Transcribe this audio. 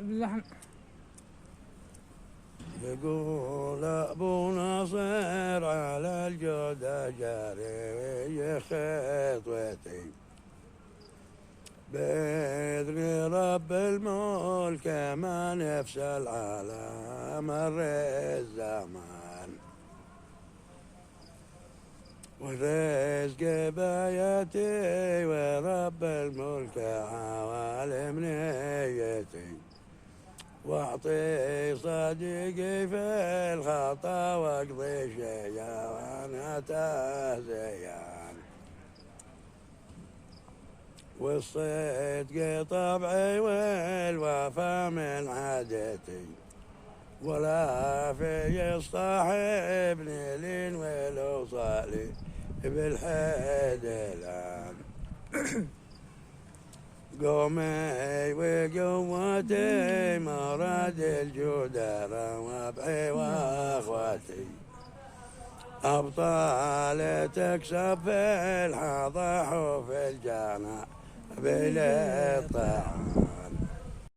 باللحن. يقول ابو ناصر على الجود جاري خطوتي بإذن رب الملك ما نفس العالم مر الزمان والرزق بايتي ورب الملك عوالم نيتي واعطي صديقي في الخطا واقضي شيئا وانا تهزيان والصدق طبعي والوفا من عادتي ولا في يصطحبني لين ولو صالي بالحدلان قومي وقوتي مراد الجدار وابعي واخواتي أبطال تكسب في الحضح وفي الجنة بالطعام